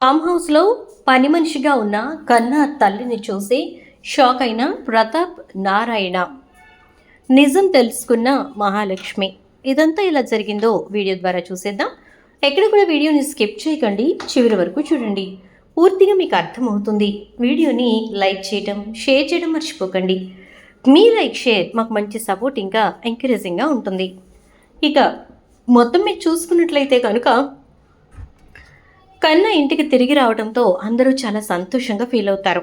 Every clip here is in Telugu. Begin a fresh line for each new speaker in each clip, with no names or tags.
ఫామ్ హౌస్లో పని మనిషిగా ఉన్న కన్నా తల్లిని చూసి షాక్ అయిన ప్రతాప్ నారాయణ. నిజం తెలుసుకున్న మహాలక్ష్మి. ఇదంతా ఇలా జరిగిందో వీడియో ద్వారా చూసేద్దాం. ఎక్కడ కూడా వీడియోని స్కిప్ చేయకండి, చివరి వరకు చూడండి. పూర్తిగా మీకు అర్థమవుతుంది. వీడియోని లైక్ చేయడం, షేర్ చేయడం మర్చిపోకండి. మీ లైక్ షేర్ మాకు మంచి సపోర్ట్ ఇంకా ఎంకరేజింగ్గా ఉంటుంది. ఇక మొత్తం మీరు చూసుకున్నట్లయితే కనుక కన్నా ఇంటికి తిరిగి రావడంతో అందరూ చాలా సంతోషంగా ఫీల్ అవుతారు.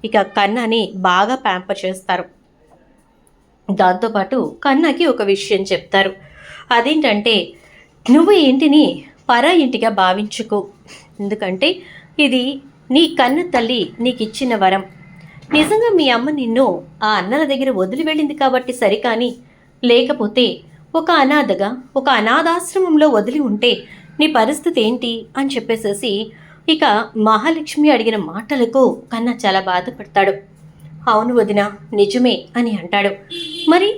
ఇక కన్నాని బాగా ప్యాంపర్ చేస్తారు. దాంతోపాటు కన్నాకి ఒక విషయం చెప్తారు. అదేంటంటే, నువ్వు ఇంటిని పరా ఇంటిగా భావించుకో, ఎందుకంటే ఇది నీ కన్న తల్లి నీకు ఇచ్చిన వరం. నిజంగా మీ అమ్మ నిన్ను ఆ అన్నల దగ్గర వదిలి వెళ్ళింది కాబట్టి సరికాని, లేకపోతే ఒక అనాథగా ఒక అనాథాశ్రమంలో వదిలి ఉంటే నీ పరిస్థితి ఏంటి అని చెప్పేసేసి ఇక మహాలక్ష్మి అడిగిన మాటలకు కన్నా చాలా బాధపడతాడు. అవును వదిన, నిజమే అని అంటాడు. మరి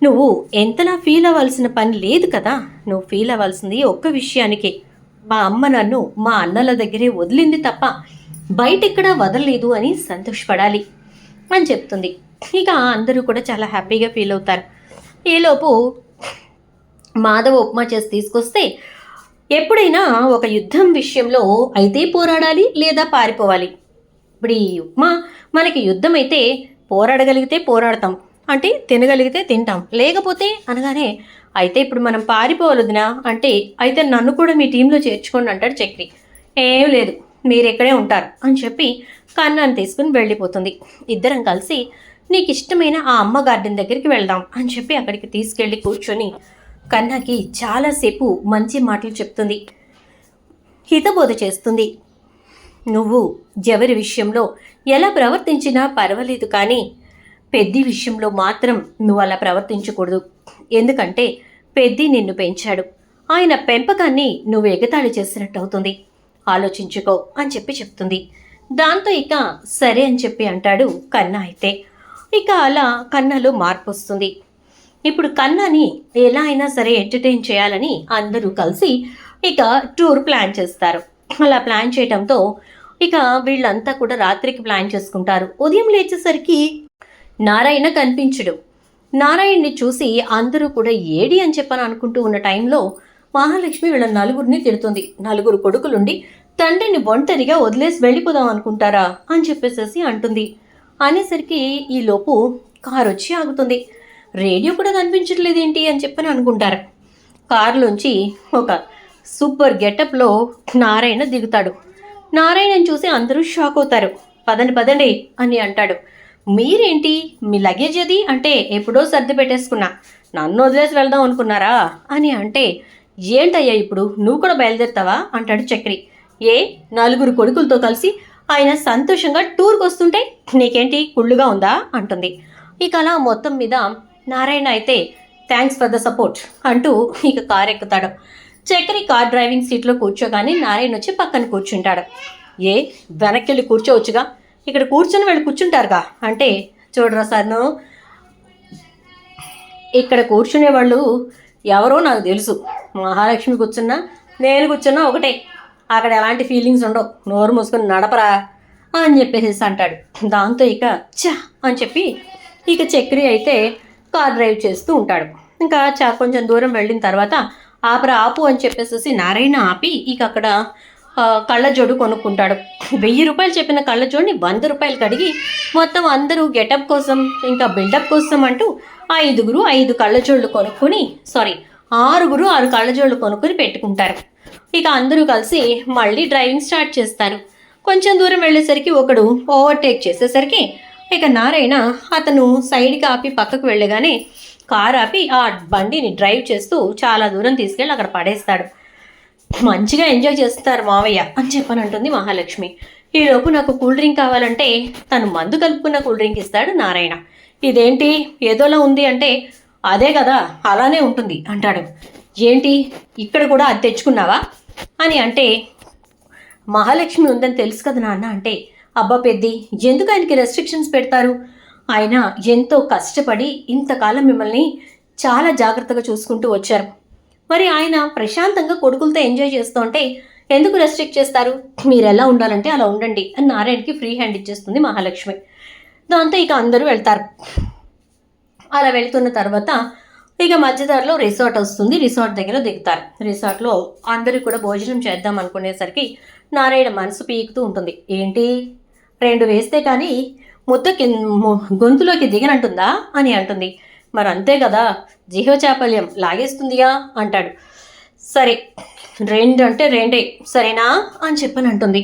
నువ్వు ఎంతలా ఫీల్ అవ్వాల్సిన పని లేదు కదా. నువ్వు ఫీల్ అవ్వాల్సింది ఒక్క విషయానికే, మా అమ్మ నన్ను మా అన్నల దగ్గరే వదిలింది తప్ప బయటెక్కడా వదలలేదు అని సంతోషపడాలి అని చెప్తుంది. ఇక అందరూ కూడా చాలా హ్యాపీగా ఫీల్ అవుతారు. ఈలోపు మాధవ ఉప్మా చేసి తీసుకొస్తే, ఎప్పుడైనా ఒక యుద్ధం విషయంలో అయితే పోరాడాలి లేదా పారిపోవాలి. ఇప్పుడు ఈ ఉప్మా మనకి యుద్ధం అయితే పోరాడగలిగితే పోరాడతాం, అంటే తినగలిగితే తింటాం, లేకపోతే అనగానే అయితే ఇప్పుడు మనం పారిపోవలదునా అంటే, అయితే నన్ను కూడా మీ టీంలో చేర్చుకోండి అంటాడు చక్రి. ఏం లేదు, మీరు ఎక్కడే ఉంటారు అని చెప్పి కన్నాన్ని తీసుకుని వెళ్ళిపోతుంది. ఇద్దరం కలిసి నీకు ఇష్టమైన ఆ అమ్మ గార్డెన్ దగ్గరికి వెళ్దాం అని చెప్పి అక్కడికి తీసుకెళ్ళి కూర్చొని కన్నాకి చాలాసేపు మంచి మాటలు చెప్తుంది, హితబోధ చేస్తుంది. నువ్వు ఎవరి విషయంలో ఎలా ప్రవర్తించినా పర్వాలేదు, కానీ పెద్ది విషయంలో మాత్రం నువ్వు అలా ప్రవర్తించకూడదు. ఎందుకంటే పెద్ది నిన్ను పెంచాడు, ఆయన పెంపకాన్ని నువ్వు ఎగతాళి చేసినట్టు అవుతుంది, ఆలోచించుకో అని చెప్పి చెప్తుంది. దాంతో ఇక సరే అని చెప్పి అంటాడు కన్నా. అయితే ఇక అలా కన్నాలో మార్పు వస్తుంది. ఇప్పుడు కన్నాని ఎలా అయినా సరే ఎంటర్టైన్ చేయాలని అందరూ కలిసి ఇక టూర్ ప్లాన్ చేస్తారు. అలా ప్లాన్ చేయడంతో ఇక వీళ్ళంతా కూడా రాత్రికి ప్లాన్ చేసుకుంటారు. ఉదయం లేచేసరికి నారాయణ కనిపించడు. నారాయణ్ని చూసి అందరూ కూడా ఏడి అని చెప్పని అనుకుంటూ ఉన్న టైంలో మహాలక్ష్మి వీళ్ళ నలుగురిని తిడుతుంది. నలుగురు కొడుకులుండి తండ్రిని ఒంటరిగా వదిలేసి వెళ్ళిపోదాం అనుకుంటారా అని చెప్పేసేసి అంటుంది. అనేసరికి ఈలోపు కారు వచ్చి ఆగుతుంది. రేడియో కూడా కనిపించట్లేదేంటి అని చెప్పని అనుకుంటారు. కారులోంచి ఒక సూపర్ గెటప్లో నారాయణ దిగుతాడు. నారాయణని చూసి అందరూ షాక్ అవుతారు. పదండి పదండి అని అంటాడు. మీరేంటి మీ లగేజ్ అది అంటే, ఎప్పుడో సర్ది పెట్టేసుకున్నా, నన్ను వదిలేసి వెళ్దాం అనుకున్నారా అని అంటే, ఏంటయ్యా ఇప్పుడు నువ్వు కూడా బయలుదేరుతావా అంటాడు చక్రి. ఏ, నలుగురు కొడుకులతో కలిసి ఆయన సంతోషంగా టూర్కి వస్తుంటే నీకేంటి కుళ్ళుగా ఉందా అంటుంది. ఇక అలా మొత్తం మీద నారాయణ అయితే థ్యాంక్స్ ఫర్ ద సపోర్ట్ అంటూ ఇక కార్ ఎక్కుతాడు. చక్రి కార్ డ్రైవింగ్ సీట్లో కూర్చోగానే నారాయణ వచ్చి పక్కన కూర్చుంటాడు. ఏ, వెనక్కి వెళ్ళి కూర్చోవచ్చుగా, ఇక్కడ కూర్చొని వెళ్ళి కూర్చుంటారుగా అంటే, చూడరా సార్ను, ఇక్కడ కూర్చునే వాళ్ళు ఎవరో నాకు తెలుసు, మహాలక్ష్మి కూర్చున్నా నేను కూర్చున్నా ఒకటే, అక్కడ ఎలాంటి ఫీలింగ్స్ ఉండవు, నోరు మూసుకొని నడపరా అని చెప్పేసి అంటాడు. దాంతో ఇక చా అని చెప్పి ఇక చక్రి అయితే కార్ డ్రైవ్ చేస్తూ ఉంటాడు. ఇంకా కొంచెం దూరం వెళ్ళిన తర్వాత ఆపు అని చెప్పేసి నారాయణ ఆపి ఇక అక్కడ కళ్ళజోడు కొనుక్కుంటాడు. 1000 రూపాయలు చెప్పిన కళ్ళజోడిని 100 రూపాయలు కడిగి మొత్తం అందరూ గెటప్ కోసం ఇంకా బిల్డప్ కోసం అంటూ 5 కళ్ళజోళ్ళు కొనుక్కొని, 6 కళ్ళజోళ్ళు కొనుక్కొని పెట్టుకుంటారు. ఇక అందరూ కలిసి మళ్ళీ డ్రైవింగ్ స్టార్ట్ చేస్తారు. కొంచెం దూరం వెళ్ళేసరికి ఒకడు ఓవర్టేక్ చేసేసరికి ఇక నారాయణ అతను సైడ్కి ఆపి పక్కకు వెళ్ళగానే కార్ ఆపి ఆ బండిని డ్రైవ్ చేస్తూ చాలా దూరం తీసుకెళ్ళి అక్కడ పడేస్తాడు. మంచిగా ఎంజాయ్ చేస్తారు మావయ్య అని చెప్పని అంటుంది మహాలక్ష్మి. ఈలోపు నాకు కూల్ డ్రింక్ కావాలంటే తను మందు కలుపుకున్న కూల్ డ్రింక్ ఇస్తాడు నారాయణ. ఇదేంటి ఏదోలా ఉంది అంటే, అదే కదా అలానే ఉంటుంది అంటాడు. ఏంటి ఇక్కడ కూడా అది తెచ్చుకున్నావా అని అంటే, మహాలక్ష్మి ఉందని తెలుసు కదా నాన్న అంటే, అబ్బా పెద్ది, ఎందుకు ఆయనకి రెస్ట్రిక్షన్స్ పెడతారు, ఆయన ఎంతో కష్టపడి ఇంతకాలం మిమ్మల్ని చాలా జాగ్రత్తగా చూసుకుంటూ వచ్చారు, మరి ఆయన ప్రశాంతంగా కొడుకులతో ఎంజాయ్ చేస్తూ ఉంటే ఎందుకు రెస్ట్రిక్ట్ చేస్తారు? మీరు ఎలా ఉండాలంటే అలా ఉండండి అని నారాయణకి ఫ్రీ హ్యాండ్ ఇచ్చేస్తుంది మహాలక్ష్మి. దాంతో ఇక అందరూ వెళ్తారు. అలా వెళ్తున్న తర్వాత ఇక మధ్యదారిలో రిసార్ట్ వస్తుంది. రిసార్ట్ దగ్గర దిగుతారు. రిసార్ట్లో అందరూ కూడా భోజనం చేద్దాం అనుకునేసరికి నారాయణ మనసు పీకుతూ ఉంటుంది. ఏంటి 2 వేస్తే కానీ ముద్ద గొంతులోకి దిగనంటుందా అని అంటుంది. మరి అంతే కదా, జీవచాపల్యం లాగేస్తుందిగా అంటాడు. సరే 2 అంటే 2 సరేనా అని చెప్పని అంటుంది.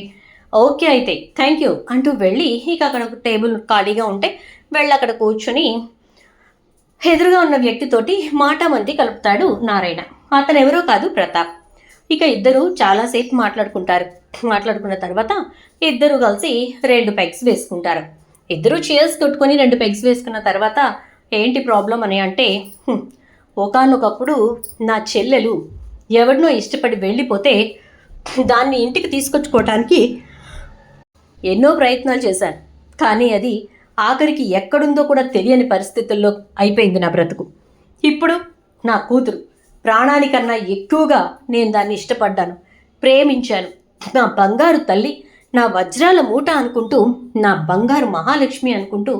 ఓకే అయితే థ్యాంక్ యూ అంటూ వెళ్ళి ఇక అక్కడ ఒక టేబుల్ ఖాళీగా ఉంటే వెళ్ళి అక్కడ కూర్చొని ఎదురుగా ఉన్న వ్యక్తితోటి మాటామంతి కలుపుతాడు నారాయణ. అతను ఎవరో కాదు, ప్రతాప్. ఇక ఇద్దరు చాలాసేపు మాట్లాడుకుంటారు. మాట్లాడుకున్న తర్వాత ఇద్దరు కలిసి 2 పెగ్స్ వేసుకుంటారు. ఇద్దరు చైర్స్ కొట్టుకొని 2 పెగ్స్ వేసుకున్న తర్వాత ఏంటి ప్రాబ్లం అని అంటే, ఒకానొకప్పుడు నా చెల్లెలు ఎవరినో ఇష్టపడి వెళ్ళిపోతే దాన్ని ఇంటికి తీసుకొచ్చుకోవటానికి ఎన్నో ప్రయత్నాలు చేశాను. కానీ అది ఆఖరికి ఎక్కడుందో కూడా తెలియని పరిస్థితుల్లో అయిపోయింది నా బ్రతుకు. ఇప్పుడు నా కూతురు ప్రాణానికన్నా ఎక్కువగా నేను దాన్ని ఇష్టపడ్డాను, ప్రేమించాను. నా బంగారు తల్లి, నా వజ్రాల మూట అనుకుంటూ, నా బంగారు మహాలక్ష్మి అనుకుంటూ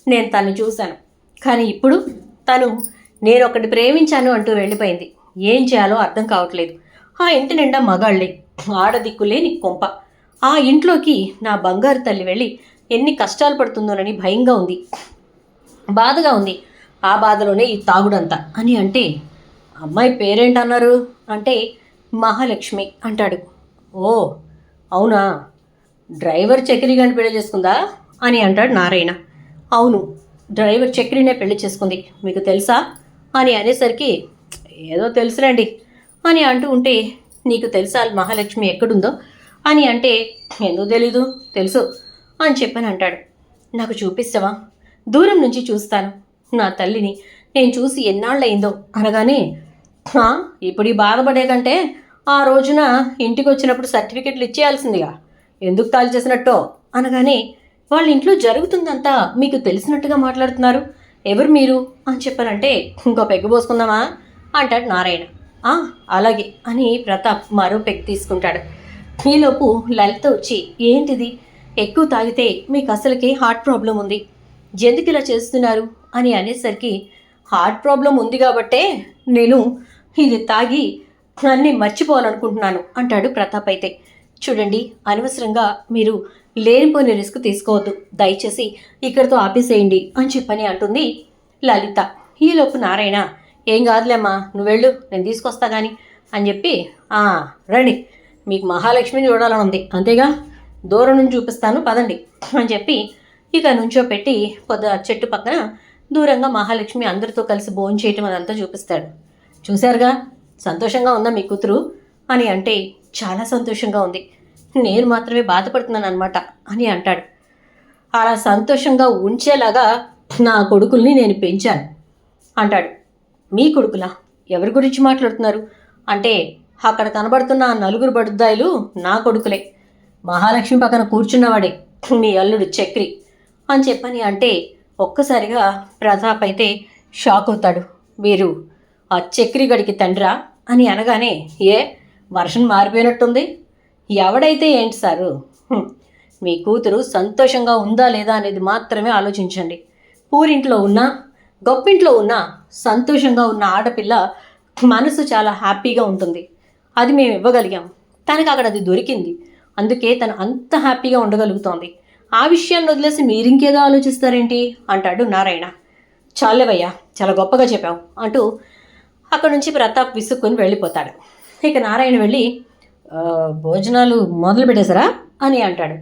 నేను తను చూశాను. కానీ ఇప్పుడు తను నేను ఒకటి ప్రేమించాను అంటూ వెళ్ళిపోయింది. ఏం చేయాలో అర్థం కావట్లేదు. ఆ ఇంటి నిండా మగాళ్ళే, ఆడదిక్కులేని కొంప. ఆ ఇంట్లోకి నా బంగారు తల్లి వెళ్ళి ఎన్ని కష్టాలు పడుతుందోనని భయంగా ఉంది, బాధగా ఉంది. ఆ బాధలోనే ఈ తాగుడంతా అని అంటే, అమ్మాయి పేరేంటన్నారు అంటే మహాలక్ష్మి అంటాడు. ఓ అవునా, డ్రైవర్ చక్రిగాని పెళ్లి చేసుకుందా అని అంటాడు నారాయణ. అవును, డ్రైవర్ చక్రినే పెళ్లి చేసుకుంది, మీకు తెలుసా అని అనేసరికి ఏదో తెలుసులేండి అని అంటూ ఉంటే, నీకు తెలుసా మహాలక్ష్మి ఎక్కడుందో అని అంటే, ఎందుకు తెలీదు, తెలుసు అని చెప్పని అంటాడు. నాకు చూపిస్తావా? దూరం నుంచి చూస్తాను నా తల్లిని, నేను చూసి ఎన్నాళ్ళయిందో అనగానే, ఇప్పుడు ఈ బాధపడే కంటే ఆ రోజున ఇంటికి వచ్చినప్పుడు సర్టిఫికెట్లు ఇచ్చేయాల్సిందిగా, ఎందుకు కాల్ చేసినట్టో అనగానే, వాళ్ళ ఇంట్లో జరుగుతుందంతా మీకు తెలిసినట్టుగా మాట్లాడుతున్నారు, ఎవరు మీరు అని చెప్పానంటే, ఇంకో పెగ్గు పోసుకుందామా అంటాడు నారాయణ. అలాగే అని ప్రతాప్ మరో పెగ్ తీసుకుంటాడు. ఈలోపు లలిత వచ్చి, ఏంటిది ఎక్కువ తాగితే మీకు అసలుకి హార్ట్ ప్రాబ్లం ఉంది, ఎందుకు ఇలా చేస్తున్నారు అని అనేసరికి, హార్ట్ ప్రాబ్లం ఉంది కాబట్టే నేను ఇది తాగి అన్నీ మర్చిపోవాలనుకుంటున్నాను అంటాడు ప్రతాప్. అయితే చూడండి, అనవసరంగా మీరు లేనిపోయిన రిస్క్ తీసుకోవద్దు, దయచేసి ఇక్కడితో ఆపేసేయండి అని చెప్పని అంటుంది లలిత. ఈలోపు నారాయణ, ఏం కాదులేమ్మా, నువ్వు వెళ్ళు, నేను తీసుకొస్తా కానీ అని చెప్పి, రండి, మీకు మహాలక్ష్మిని చూడాలని ఉంది అంతేగా, దూరం నుంచి చూపిస్తాను పదండి అని చెప్పి ఇక నుంచో పెట్టి చెట్టు పక్కన దూరంగా మహాలక్ష్మి అందరితో కలిసి భోజనం చేయటం అదంతా చూపిస్తాడు. చూశారుగా, సంతోషంగా ఉందా మీ కూతురు అని అంటే, చాలా సంతోషంగా ఉంది, నేను మాత్రమే బాధపడుతున్నాను అనమాట అని అంటాడు. అలా సంతోషంగా ఉంచేలాగా నా కొడుకుల్ని నేను పెంచాను అంటాడు. మీ కొడుకులా? ఎవరి గురించి మాట్లాడుతున్నారు అంటే, అక్కడ కనబడుతున్న 4 బడుద్దాయిలు నా కొడుకులే, మహాలక్ష్మి పక్కన కూర్చున్నవాడే మీ అల్లుడు చక్రి అని చెప్పని అంటే, ఒక్కసారిగా ప్రతాప్ అయితే షాక్ అవుతాడు. వీరు ఆ చక్రి గడికి తండ్రా అని అనగానే, ఏ వర్షం మారిపోయినట్టుంది, ఎవడైతే ఏంటి సారు, మీ కూతురు సంతోషంగా ఉందా లేదా అనేది మాత్రమే ఆలోచించండి. పూరింట్లో ఉన్నా గొప్పింట్లో ఉన్నా సంతోషంగా ఉన్న ఆడపిల్ల మనసు చాలా హ్యాపీగా ఉంటుంది, అది మేము ఇవ్వగలిగాం, తనకు అక్కడ అది దొరికింది, అందుకే తను అంత హ్యాపీగా ఉండగలుగుతోంది. ఆ విషయాన్ని వదిలేసి మీరింకేదో ఆలోచిస్తారేంటి అంటాడు నారాయణ. చాలేవయ్యా, చాలా గొప్పగా చెప్పావు అంటూ అక్కడ నుంచి ప్రతాప్ విసుక్కుని వెళ్ళిపోతాడు. ఇక నారాయణ వెళ్ళి, భోజనాలు మొదలు పెట్టేశారా అని అంటాడు.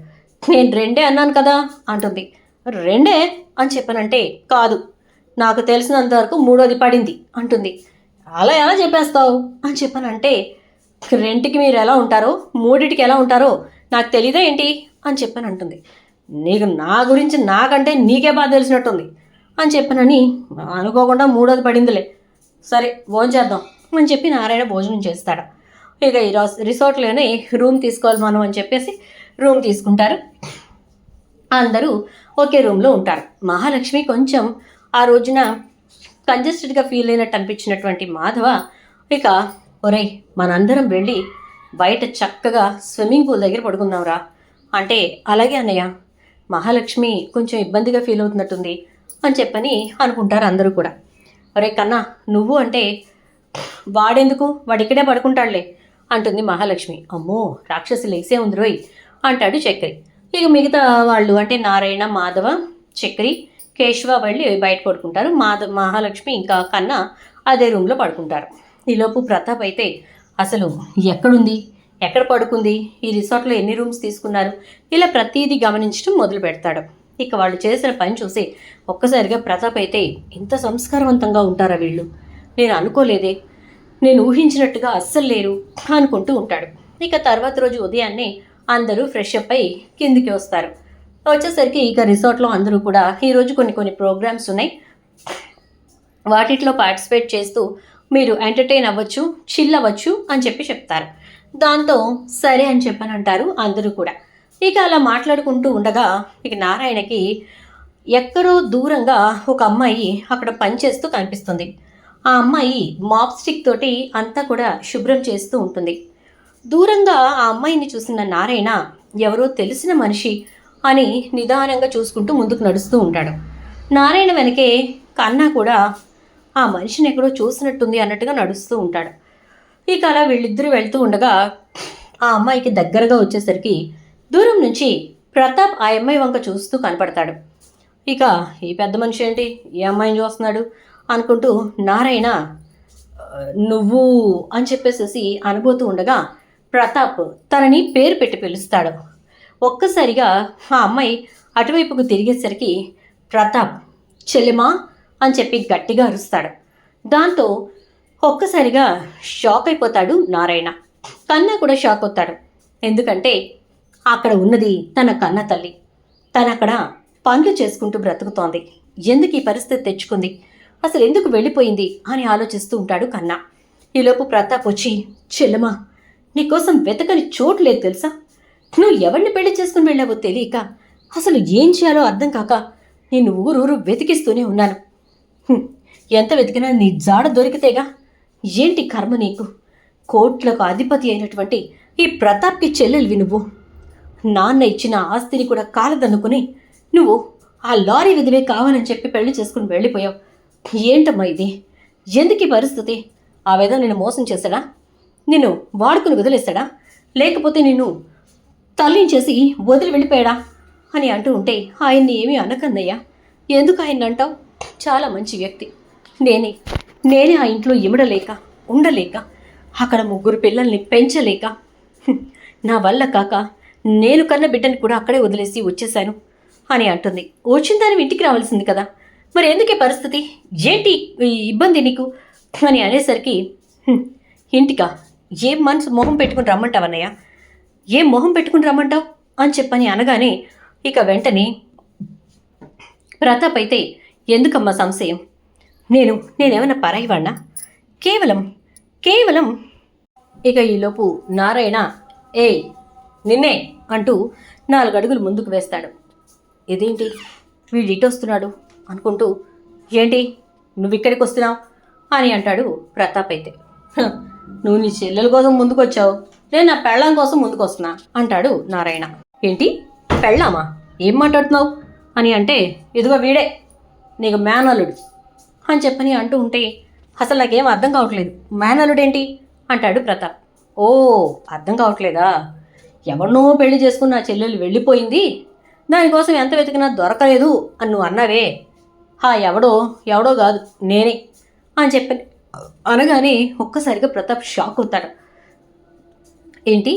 నేను 2 అన్నాను కదా అంటుంది. 2 అని చెప్పానంటే, కాదు, నాకు తెలిసినంతవరకు 3వది పడింది అంటుంది. అలా ఎలా చెప్పేస్తావు అని చెప్పానంటే, 2కి మీరు ఎలా ఉంటారో 3టికి ఎలా ఉంటారో నాకు తెలీదా ఏంటి అని చెప్పని అంటుంది. నీకు నా గురించి నాకంటే నీకే బాగా తెలిసినట్టుంది అని చెప్పానని, అనుకోకుండా 3వది పడిందిలే, సరే భోజనం చేద్దాం అని చెప్పి నారాయణ భోజనం చేస్తాడు. ఇక ఈ రిసార్ట్లోనే రూమ్ తీసుకోవాలి మనం అని చెప్పేసి రూమ్ తీసుకుంటారు. అందరూ ఒకే రూమ్లో ఉంటారు. మహాలక్ష్మి కొంచెం ఆ రోజున కంజెస్టెడ్గా ఫీల్ అయినట్టు అనిపించినటువంటి మాధవ, ఇక ఒరేయ్ మనందరం వెళ్ళి బయట చక్కగా స్విమ్మింగ్ పూల్ దగ్గర పడుకుందాంరా అంటే, అలాగే అన్నయ్య, మహాలక్ష్మి కొంచెం ఇబ్బందిగా ఫీల్ అవుతున్నట్టుంది అని చెప్పని అనుకుంటారు అందరూ కూడా. ఒరే కన్నా, నువ్వు అంటే వాడెందుకు, వాడిక్కడే పడుకుంటాడులే అంటుంది మహాలక్ష్మి. అమ్మో, రాక్షసి లేసే ఉంది రోయ్ అంటాడు చక్రి. ఇక మిగతా వాళ్ళు అంటే నారాయణ, మాధవ, చక్రి, కేశవ వెళ్ళి బయట పడుకుంటారు. మహాలక్ష్మి ఇంకా కన్నా అదే రూమ్లో పడుకుంటారు. ఈలోపు ప్రతాప్ అయితే అసలు ఎక్కడుంది, ఎక్కడ పడుకుంది, ఈ రిసార్ట్లో ఎన్ని రూమ్స్ తీసుకున్నారు, ఇలా ప్రతిదీ గమనించడం మొదలు పెడతాడు. ఇక వాళ్ళు చేసిన పని చూసి ఒక్కసారిగా ప్రతాప్ అయితే ఇంత సంస్కారవంతంగా ఉంటారా వీళ్ళు, నేను అనుకోలేదే, నేను ఊహించినట్టుగా అస్సలు లేరు అనుకుంటూ ఉంటాడు. ఇక తర్వాత రోజు ఉదయాన్నే అందరూ ఫ్రెష్ అప్ అయి కిందికి వస్తారు. వచ్చేసరికి ఇక రిసార్ట్లో అందరూ కూడా ఈరోజు కొన్ని ప్రోగ్రామ్స్ ఉన్నాయి, వాటిలో పార్టిసిపేట్ చేస్తూ మీరు ఎంటర్టైన్ అవ్వచ్చు, చిల్ అవ్వచ్చు అని చెప్పి చెప్తారు. దాంతో సరే అని చెప్పని అంటారు అందరూ కూడా. ఇక అలా మాట్లాడుకుంటూ ఉండగా ఇక నారాయణకి ఎక్కడో దూరంగా ఒక అమ్మాయి అక్కడ పనిచేస్తూ కనిపిస్తుంది. ఆ అమ్మాయి మాప్ స్టిక్ తోటి అంతా కూడా శుభ్రం చేస్తూ ఉంటుంది. దూరంగా ఆ అమ్మాయిని చూసిన నారాయణ ఎవరో తెలిసిన మనిషి అని నిదానంగా చూసుకుంటూ ముందుకు నడుస్తూ ఉంటాడు. నారాయణ వెనకే కన్నా కూడా ఆ మనిషిని ఎక్కడో చూసినట్టుంది అన్నట్టుగా నడుస్తూ ఉంటాడు. ఇక అలా వీళ్ళిద్దరూ వెళ్తూ ఉండగా ఆ అమ్మాయికి దగ్గరగా వచ్చేసరికి దూరం నుంచి ప్రతాప్ ఆ అమ్మాయి వంక చూస్తూ కనపడతాడు. ఇక ఈ పెద్ద మనిషి ఏంటి ఈ అమ్మాయిని చూస్తున్నాడు అనుకుంటూ నారాయణ నువ్వు అని చెప్పేసేసి అనబోతూ ఉండగా ప్రతాప్ తనని పేరు పెట్టి పిలుస్తాడు. ఒక్కసారిగా ఆ అమ్మాయి అటువైపుకు తిరిగేసరికి ప్రతాప్ చెల్లెమా అని చెప్పి గట్టిగా అరుస్తాడు. దాంతో ఒక్కసారిగా షాక్ అయిపోతాడు నారాయణ. కన్నా కూడా షాక్ అవుతాడు. ఎందుకంటే అక్కడ ఉన్నది తన కన్న తల్లి. తను అక్కడ పనులు చేసుకుంటూ బ్రతుకుతోంది. ఎందుకు ఈ పరిస్థితి తెచ్చుకుంది, అసలు ఎందుకు వెళ్ళిపోయింది అని ఆలోచిస్తూ ఉంటాడు కన్నా. ఈలోపు ప్రతాప్ వచ్చి చెల్లెమా, నీకోసం వెతకని చోటు లేదు తెలుసా, నువ్వు ఎవరిని పెళ్లి చేసుకుని వెళ్ళావో తెలియక అసలు ఏం చేయాలో అర్థం కాక నేను ఊరూరు వెతికిస్తూనే ఉన్నాను. ఎంత వెతికినా నీ జాడ దొరికితేగా, ఏంటి కర్మ నీకు, కోట్లకు అధిపతి అయినటువంటి ఈ ప్రతాప్కి చెల్లెలివి నువ్వు. నాన్న ఇచ్చిన ఆస్తిని కూడా కాలదనుకుని నువ్వు ఆ లారీ విధివే కావాలని చెప్పి పెళ్లి చేసుకుని వెళ్ళిపోయావు. ఏంటమ్మా ఇది, ఎందుకు ఈ పరిస్థితి? ఆ విధంగా నిన్ను మోసం చేశాడా, నిన్ను వాడుకుని వదిలేశాడా, లేకపోతే నిన్ను తల్లించేసి వదిలి వెళ్ళిపోయాడా అని అంటూ ఉంటే ఆయన్ని ఏమీ అనకన్నయ్యా, ఎందుకు ఆయన్ని అంటావు, చాలా మంచి వ్యక్తి. నేనే ఆ ఇంట్లో ఇమడలేక ఉండలేక అక్కడ 3 పిల్లల్ని పెంచలేక నా వల్ల కాక నేను కన్న బిడ్డని కూడా అక్కడే వదిలేసి వచ్చేసాను అని అంటుంది. వచ్చిన దాని ఇంటికి రావాల్సింది కదా, మరి ఎందుకే పరిస్థితి, ఏంటి ఇబ్బంది నీకు అని అనేసరికి ఇంటికా, ఏం మనసు మొహం పెట్టుకుని రమ్మంటావన్నయ్య, ఏం మొహం పెట్టుకుని రమ్మంటావు అని చెప్పని అనగానే ఇక వెంటనే ప్రతాప్ అయితే ఎందుకమ్మా సంశయం, నేనేమన్నా పరాయివాణ్ణా, కేవలం ఇక ఈలోపు నారాయణ ఏయ్ నిన్నే అంటూ 4 అడుగులు ముందుకు వేస్తాడు. ఇదేంటి వీడు ఇటు వస్తున్నాడు అనుకుంటూ, ఏంటి నువ్వు ఇక్కడికి వస్తున్నావు అని అంటాడు ప్రతాప్ అయితే. నువ్వు నీ చెల్లెల కోసం ముందుకు వచ్చావు, నేను నా పెళ్ళాం కోసం ముందుకు వస్తున్నా అంటాడు నారాయణ. ఏంటి పెళ్ళామా, ఏం మాట్లాడుతున్నావు అని అంటే, ఇదిగో వీడే నీకు మేనల్లుడు అని చెప్పని అంటూ ఉంటే అసలు నాకేం అర్థం కావట్లేదు, మేనల్లుడేంటి అంటాడు ప్రతాప్. ఓ అర్థం కావట్లేదా, ఎవరినో పెళ్లి చేసుకున్న చెల్లెలు వెళ్ళిపోయింది, దానికోసం ఎంత వెతికినా దొరకలేదు అని నువ్వు అన్నావే, ఎవడో కాదు నేనే అని చెప్పని అనగానే ఒక్కసారిగా ప్రతాప్ షాక్ అవుతాడు. ఏంటి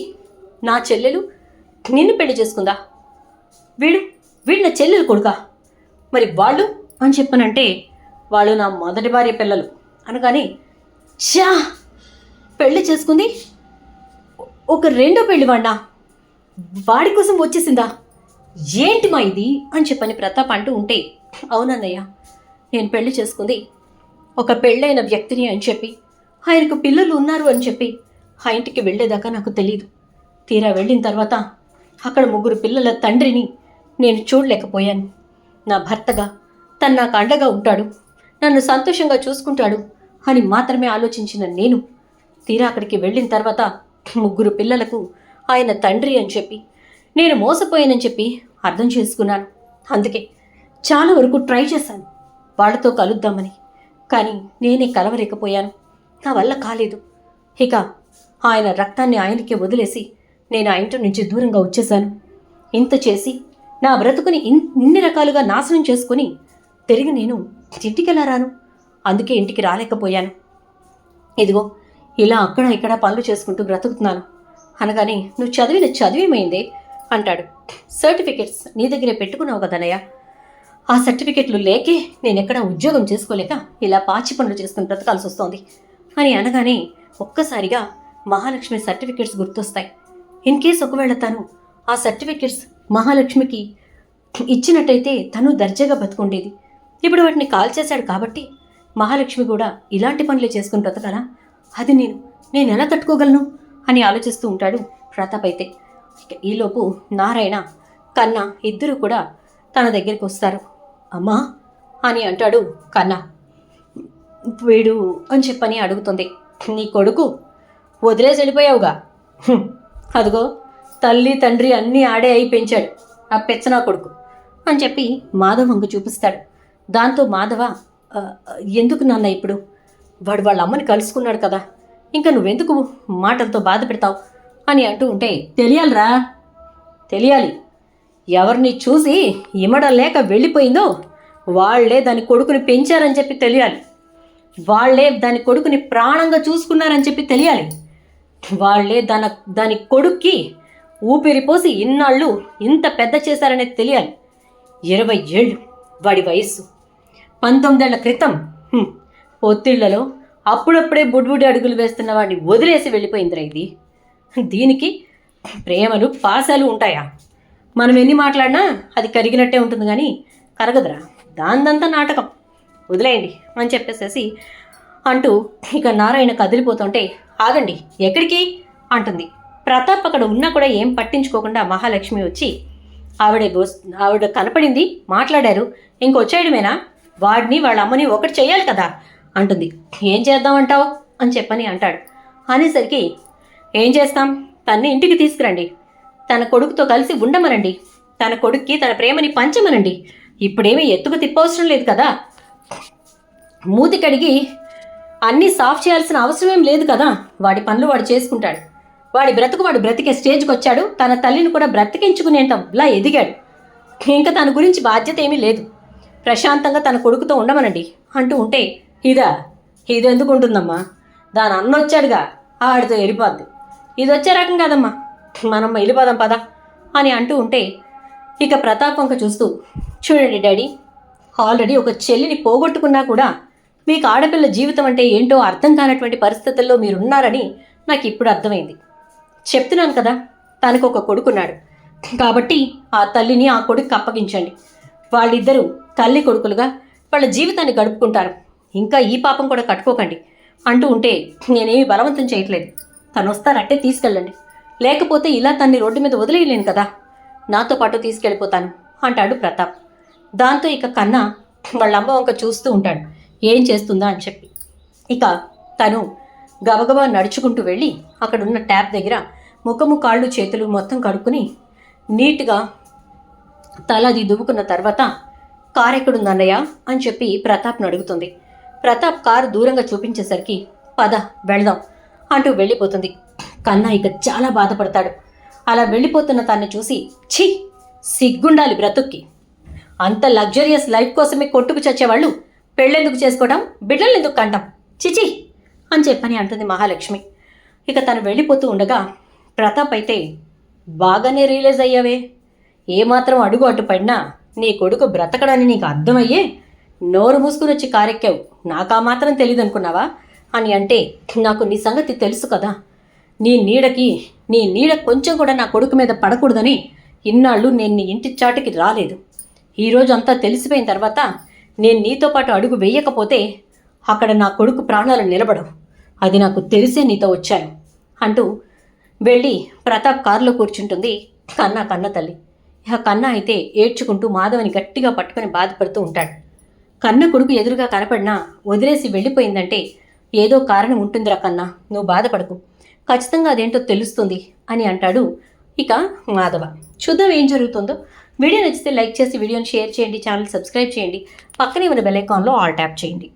నా చెల్లెలు నిన్ను పెళ్లి చేసుకుందా, వీడు నా చెల్లెలు కొడుకా, మరి వాళ్ళు అని చెప్పనంటే వాళ్ళు నా మొదటి భార్య పిల్లలు అనగానే చా పెళ్లి చేసుకుంది ఒక రెండో పెళ్లి వాడి కోసం వచ్చేసిందా, ఏంటి మా ఇది అని చెప్పని ప్రతాప్ అంటూ ఉంటే, అవునన్నయ్య నేను పెళ్లి చేసుకుంది ఒక పెళ్ళైన వ్యక్తిని అని చెప్పి, ఆయనకు పిల్లలు ఉన్నారు అని చెప్పి ఆ ఇంటికి వెళ్ళేదాకా నాకు తెలియదు. తీరా వెళ్ళిన తర్వాత అక్కడ 3 పిల్లల తండ్రిని నేను చూడలేకపోయాను. నా భర్తగా తను నాకు అండగా ఉంటాడు, నన్ను సంతోషంగా చూసుకుంటాడు అని మాత్రమే ఆలోచించిన నేను తీరా అక్కడికి వెళ్ళిన తర్వాత ముగ్గురు పిల్లలకు ఆయన తండ్రి అని చెప్పి నేను మోసపోయానని చెప్పి అర్థం చేసుకున్నాను. అందుకే చాలా వరకు ట్రై చేశాను వాళ్ళతో కలుద్దామని, కానీ నేనే కలవలేకపోయాను. నా వల్ల కాలేదు. ఇక ఆయన రక్తాన్ని ఆయనకే వదిలేసి నేను ఆ ఇంటి నుంచి దూరంగా వచ్చేశాను. ఇంత చేసి నా బ్రతుకుని ఇన్ని రకాలుగా నాశనం చేసుకుని తిరిగి నేను ఇంటికి ఎలా రాను? అందుకే ఇంటికి రాలేకపోయాను. ఇదిగో ఇలా అక్కడ ఇక్కడ పనులు చేసుకుంటూ బ్రతుకుతున్నాను అనగానే, నువ్వు చదివిన చదివేమైందే అంటాడు. సర్టిఫికెట్స్ నీ దగ్గరే పెట్టుకున్నావు కదనయ్య, ఆ సర్టిఫికెట్లు లేకే నేను ఎక్కడా ఉద్యోగం చేసుకోలేక ఇలా పాచి పనులు చేసుకుని బ్రతకాల్సి వస్తోంది అని అనగానే ఒక్కసారిగా మహాలక్ష్మి సర్టిఫికెట్స్ గుర్తొస్తాయి. ఇన్ కేస్ ఒకవేళ తను ఆ సర్టిఫికెట్స్ మహాలక్ష్మికి ఇచ్చినట్టయితే తను దర్జాగా బతుకుండేది. ఇప్పుడు వాటిని కాల్ చేశాడు కాబట్టి మహాలక్ష్మి కూడా ఇలాంటి పనులు చేసుకుని బ్రతకాలా? అది నేను ఎలా తట్టుకోగలను అని ఆలోచిస్తూ ఉంటాడు ప్రతాప్. అయితే ఈలోపు నారాయణ, కన్నా ఇద్దరు కూడా తన దగ్గరికి వస్తారు. అమ్మా అని అంటాడు కన్నా. వీడు అని చెప్పని అడుగుతుంది. నీ కొడుకు వదిలేసి వెళ్ళిపోయావుగా, అదిగో తల్లి తండ్రి అన్నీ ఆడే అయి పెంచాడు ఆ పెచ్చనా కొడుకు అని చెప్పి మాధవ్ వంక చూపిస్తాడు. దాంతో మాధవ, ఎందుకు నాన్న ఇప్పుడు? వాడు వాళ్ళ అమ్మని కలుసుకున్నాడు కదా, ఇంకా నువ్వెందుకు మాటలతో బాధ పెడతావు అని అంటూ ఉంటే, తెలియాలి. ఎవరిని చూసి ఇమడం లేక వెళ్ళిపోయిందో వాళ్లే దాని కొడుకుని పెంచారని చెప్పి తెలియాలి. వాళ్లే దాని కొడుకుని ప్రాణంగా చూసుకున్నారని చెప్పి తెలియాలి. వాళ్లే దాని కొడుక్కి ఊపిరిపోసి ఇన్నాళ్ళు ఇంత పెద్ద చేశారనేది తెలియాలి. 20 ఏళ్ళు వాడి వయస్సు. 19 ఏళ్ల క్రితం ఒత్తిళ్లలో అప్పుడప్పుడే బుడ్బుడి అడుగులు వేస్తున్న వాడిని వదిలేసి వెళ్ళిపోయిందిరా ఇది. దీనికి ప్రేమలు పాశాలు ఉంటాయా? మనం ఎన్ని మాట్లాడినా అది కరిగినట్టే ఉంటుంది కానీ కరగదురా, దాందంతా నాటకం, వదిలేయండి అని చెప్పేసేసి అంటూ ఇక నారాయణ కదిలిపోతుంటే, ఆగండి ఎక్కడికి అంటుంది. ప్రతాప్ అక్కడ ఉన్నా కూడా ఏం పట్టించుకోకుండా మహాలక్ష్మి వచ్చి, ఆవిడ కనపడింది, మాట్లాడారు, ఇంకొచ్చేయడమేనా? వాడిని వాళ్ళ అమ్మని ఒకటి చెయ్యాలి కదా అంటుంది. ఏం చేద్దామంటావు అని చెప్పని అంటాడు. అనేసరికి, ఏం చేస్తాం, తన్ని ఇంటికి తీసుకురండి, తన కొడుకుతో కలిసి ఉండమనండి, తన కొడుక్కి తన ప్రేమని పంచమనండి. ఇప్పుడేమీ ఎత్తుకు తిప్పవసరం లేదు కదా, మూతి కడిగి అన్నీ సాఫ్ చేయాల్సిన అవసరమేం లేదు కదా, వాడి పనులు వాడు చేసుకుంటాడు. వాడి బ్రతుకు వాడు బ్రతికే స్టేజ్కి వచ్చాడు, తన తల్లిని కూడా బ్రతికించుకునేంతలా ఎదిగాడు. ఇంకా తన గురించి బాధ్యత ఏమీ లేదు, ప్రశాంతంగా తన కొడుకుతో ఉండమనండి అంటూ ఉంటే, ఇది ఎందుకు ఉంటుందమ్మా, దాని అన్న వచ్చాడుగా ఆడితో వెళ్ళిపోద్ది, ఇది వచ్చే రకం కాదమ్మా, మనం వెళ్ళిపోదాం పదా అని అంటూ ఉంటే, ఇక ప్రతాప్ వంక చూస్తూ, చూడండి డాడీ, ఆల్రెడీ ఒక చెల్లిని పోగొట్టుకున్నా కూడా మీకు ఆడపిల్ల జీవితం అంటే ఏంటో అర్థం కానటువంటి పరిస్థితుల్లో మీరున్నారని నాకు ఇప్పుడు అర్థమైంది. చెప్తున్నాను కదా, తనకు ఒక కొడుకున్నాడు కాబట్టి ఆ తల్లిని ఆ కొడుకు అప్పగించండి. వాళ్ళిద్దరూ తల్లి కొడుకులుగా వాళ్ళ జీవితాన్ని గడుపుకుంటారు. ఇంకా ఈ పాపం కూడా కట్టుకోకండి అంటూ ఉంటే, నేనేమి బలవంతం చేయట్లేదు, తను వస్తారంటే తీసుకెళ్ళండి, లేకపోతే ఇలా తన్ని రోడ్డు మీద వదిలేయలేను కదా, నాతో పాటు తీసుకెళ్ళిపోతాను అంటాడు ప్రతాప్. దాంతో ఇక కన్నా వాళ్ళ అమ్మ వంక చూస్తూ ఉంటాడు, ఏం చేస్తుందా అని చెప్పి. ఇక తను గబగబా నడుచుకుంటూ వెళ్ళి అక్కడున్న ట్యాప్ దగ్గర ముఖము కాళ్ళు చేతులు మొత్తం కడుక్కుని నీట్గా తలది దువ్వుకున్న తర్వాత, కారు ఎక్కడుందన్నయ్య అని చెప్పి ప్రతాప్ను అడుగుతుంది. ప్రతాప్ కారు దూరంగా చూపించేసరికి, పద వెళదాం అంటూ వెళ్ళిపోతుంది. కన్నా ఇక చాలా బాధపడతాడు. అలా వెళ్ళిపోతున్న తన్ని చూసి, ఛీ సిగ్గుండాలి బ్రతుక్కి, అంత లగ్జరియస్ లైఫ్ కోసమే కొట్టుకు చచ్చేవాళ్ళు పెళ్ళెందుకు చేసుకోవడం, బిడ్డలు ఎందుకు కంటాం, చిచి అని చెప్పని అంటుంది మహాలక్ష్మి. ఇక తను వెళ్ళిపోతూ ఉండగా ప్రతాప్ అయితే, బాగానే రియలైజ్ అయ్యావే, ఏమాత్రం అడుగు అటు పడినా నీ కొడుకు బ్రతకడని నీకు అర్థమయ్యే నోరు మూసుకుని వచ్చి కారెక్కావు, నాకు ఆ మాత్రం తెలియదు అనుకున్నావా అని అంటే, నాకు నీ సంగతి తెలుసు కదా, నీ నీడ కొంచెం కూడా నా కొడుకు మీద పడకూడదని ఇన్నాళ్ళు నేను నీ ఇంటి చాటుకి రాలేదు. ఈరోజు అంతా తెలిసిపోయిన తర్వాత నేను నీతో పాటు అడుగు వేయకపోతే అక్కడ నా కొడుకు ప్రాణాలు నిలబడవు, అది నాకు తెలిసే నీతో వచ్చాను అంటూ వెళ్ళి ప్రతాప్ కారులో కూర్చుంటుంది కన్న తల్లి. ఇక కన్న అయితే ఏడ్చుకుంటూ మాధవని గట్టిగా పట్టుకొని బాధపడుతూ ఉంటాడు. కన్న కొడుకు ఎదురుగా కనపడినా వదిలేసి వెళ్ళిపోయిందంటే ఏదో కారణం ఉంటుందిరా కన్నా, నువ్వు బాధపడకు, ఖచ్చితంగా అదేంటో తెలుస్తుంది అని అంటాడు ఇక మాధవ. చూద్దాం ఏం జరుగుతుందో. వీడియో నచ్చితే లైక్ చేసి వీడియోని షేర్ చేయండి, ఛానల్ సబ్స్క్రైబ్ చేయండి, పక్కనే ఉన్న బెల్ ఐకాన్లో ఆల్ ట్యాప్ చేయండి.